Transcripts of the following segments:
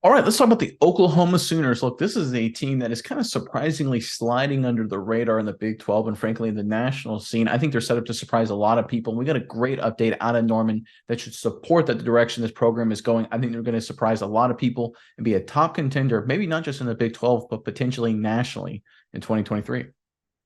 All right, let's talk about the Oklahoma Sooners. Look, this is a team that is kind of surprisingly sliding under the radar in the Big 12 and frankly in the national scene. I think they're set up to surprise a lot of people. We got a great update out of Norman that should support that the direction this program is going. I think they're going to surprise a lot of people and be a top contender, maybe not just in the Big 12, but potentially nationally in 2023.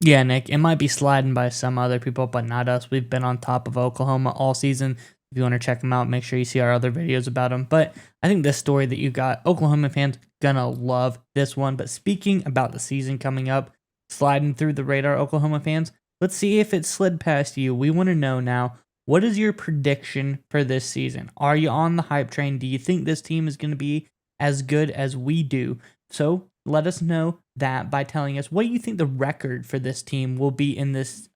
Yeah, Nick, it might be sliding by some other people, but not us. We've been on top of Oklahoma all season. If you want to check them out, make sure you see our other videos about them. But I think this story that you got, Oklahoma fans gonna love this one. But speaking about the season coming up, sliding through the radar, Oklahoma fans, let's see if it slid past you. We want to know now, what is your prediction for this season? Are you on the hype train? Do you think this team is going to be as good as we do? So let us know that by telling us what you think the record for this team will be in this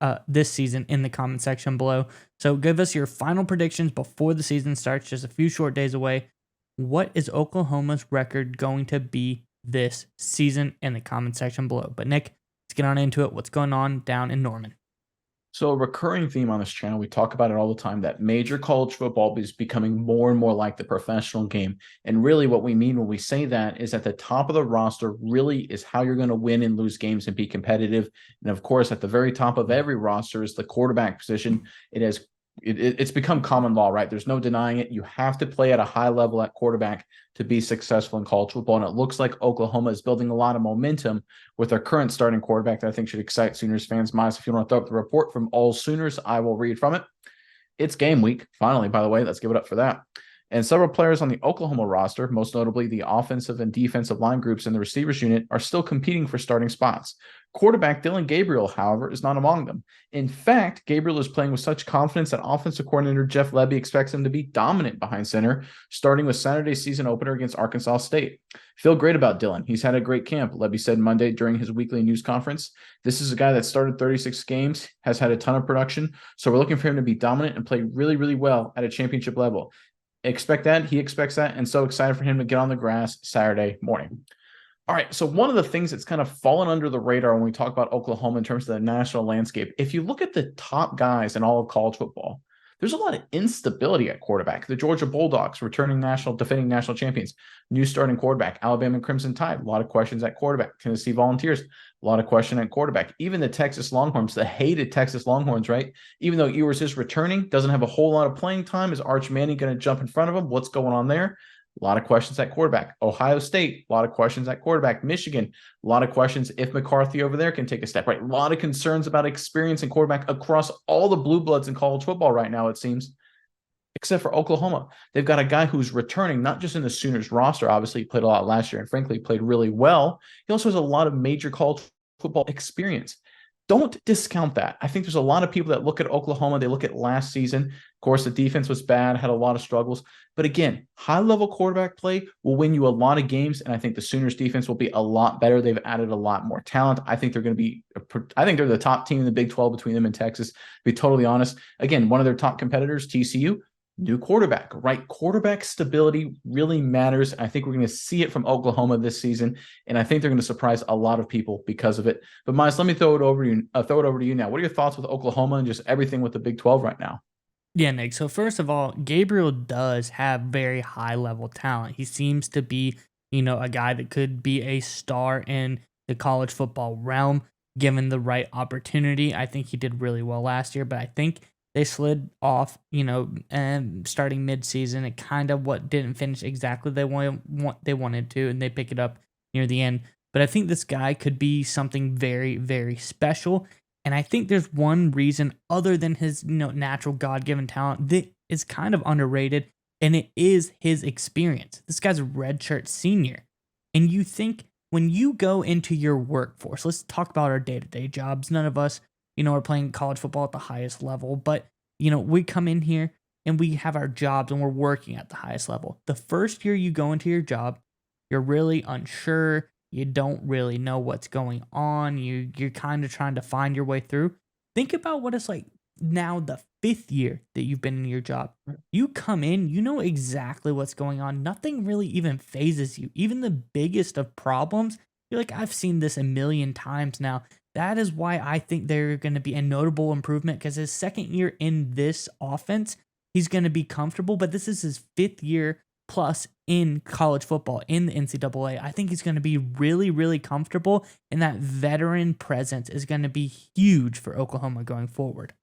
season in the comment section below. So give us your final predictions before the season starts, just a few short days away. What is Oklahoma's record going to be this season in the comment section below? But Nick, let's get on into it. What's going on down in Norman? So, a recurring theme on this channel, we talk about it all the time that major college football is becoming more and more like the professional game. And really, what we mean when we say that is at the top of the roster, really is how you're going to win and lose games and be competitive. And of course, at the very top of every roster is the quarterback position. It's become common law, right? There's no denying it. You have to play at a high level at quarterback to be successful in college football. And it looks like Oklahoma is building a lot of momentum with their current starting quarterback that I think should excite Sooners fans. Miles, if you want to throw up the report from all Sooners, I will read from it. It's game week, finally, by the way. Let's give it up for that. And several players on the Oklahoma roster, most notably the offensive and defensive line groups and the receivers unit, are still competing for starting spots. Quarterback Dylan Gabriel, however, is not among them. In fact, Gabriel is playing with such confidence that offensive coordinator Jeff Lebby expects him to be dominant behind center, starting with Saturday's season opener against Arkansas State. Feel great about Dylan. He's had a great camp, Lebby said Monday during his weekly news conference. This is a guy that started 36 games, has had a ton of production, so we're looking for him to be dominant and play really, really well at a championship level. Expect that. He expects that. And so excited for him to get on the grass Saturday morning. All right. So one of the things that's kind of fallen under the radar when we talk about Oklahoma in terms of the national landscape, if you look at the top guys in all of college football, there's a lot of instability at quarterback. The Georgia Bulldogs, defending national champions, new starting quarterback. Alabama Crimson Tide, a lot of questions at quarterback. Tennessee Volunteers, a lot of question at quarterback. Even the Texas Longhorns, the hated Texas Longhorns, right? Even though Ewers is returning, doesn't have a whole lot of playing time. Is Arch Manning going to jump in front of him? What's going on there? A lot of questions at quarterback. Ohio State, a lot of questions at quarterback. Michigan, a lot of questions if McCarthy over there can take a step, right? A lot of concerns about experience in quarterback across all the blue bloods in college football right now, it seems, except for Oklahoma. They've got a guy who's returning, not just in the Sooners roster. Obviously, he played a lot last year and frankly played really well. He also has a lot of major college football experience. Don't discount that. I think there's a lot of people that look at Oklahoma, they look at last season. Of course, the defense was bad, had a lot of struggles. But again, high-level quarterback play will win you a lot of games, and I think the Sooners defense will be a lot better. They've added a lot more talent. I think they're the top team in the Big 12 between them and Texas, to be totally honest. Again, one of their top competitors, TCU, new quarterback, right? Quarterback stability really matters. I think we're going to see it from Oklahoma this season, and I think they're going to surprise a lot of people because of it. But Miles, let me throw it over to you now. What are your thoughts with Oklahoma and just everything with the Big 12 right now? Yeah, Nick. So first of all, Gabriel does have very high level talent. He seems to be, a guy that could be a star in the college football realm given the right opportunity. I think he did really well last year, but I think they slid off, and starting mid-season. It kind of what didn't finish exactly they wanted to, and they pick it up near the end. But I think this guy could be something very, very special. And I think there's one reason other than his, natural God-given talent that is kind of underrated, and it is his experience. This guy's a redshirt senior. And you think when you go into your workforce, let's talk about our day-to-day jobs. None of us, are playing college football at the highest level, but, we come in here and we have our jobs and we're working at the highest level. The first year you go into your job, you're really unsure. You don't really know what's going on. You're kind of trying to find your way through. Think about what it's like now the fifth year that you've been in your job. You come in, you know exactly what's going on. Nothing really even phases you. Even the biggest of problems, you're like, I've seen this a million times now. That is why I think they're going to be a notable improvement because his second year in this offense, he's going to be comfortable. But this is his fifth year plus in college football in the NCAA. I think he's going to be really, really comfortable, and that veteran presence is going to be huge for Oklahoma going forward.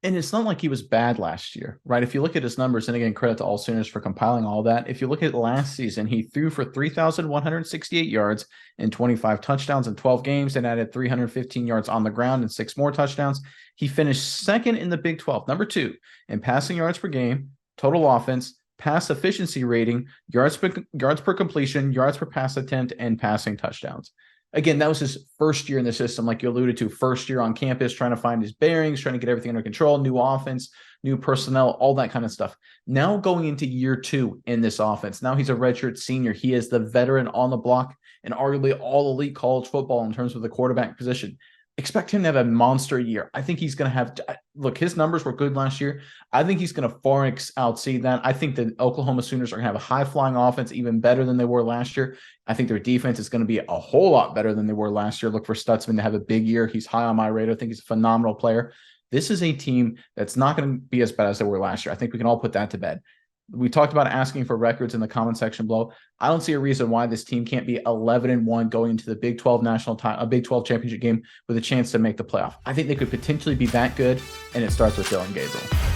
And it's not like he was bad last year, right? If you look at his numbers, and again, credit to all Sooners for compiling all that. If you look at last season, he threw for 3,168 yards and 25 touchdowns in 12 games and added 315 yards on the ground and 6 more touchdowns. He finished second in the Big 12, number 2 in passing yards per game, total offense, pass efficiency rating, yards per completion, yards per pass attempt, and passing touchdowns. Again, that was his first year in the system, like you alluded to, first year on campus, trying to find his bearings, trying to get everything under control, new offense, new personnel, all that kind of stuff. Now going into year 2 in this offense, now he's a redshirt senior. He is the veteran on the block and arguably all elite college football in terms of the quarterback position. Expect him to have a monster year. I think he's going to have look, his numbers were good last year. I think he's going to far exceed that. I think the Oklahoma Sooners are going to have a high-flying offense, even better than they were last year. I think their defense is going to be a whole lot better than they were last year. Look for Stutzman to have a big year. He's high on my radar. I think he's a phenomenal player. This is a team that's not going to be as bad as they were last year. I think we can all put that to bed. We talked about asking for records in the comment section below. I don't see a reason why this team can't be 11-1 going into the Big 12 a Big 12 championship game with a chance to make the playoff. I think they could potentially be that good, and it starts with Dillon Gabriel.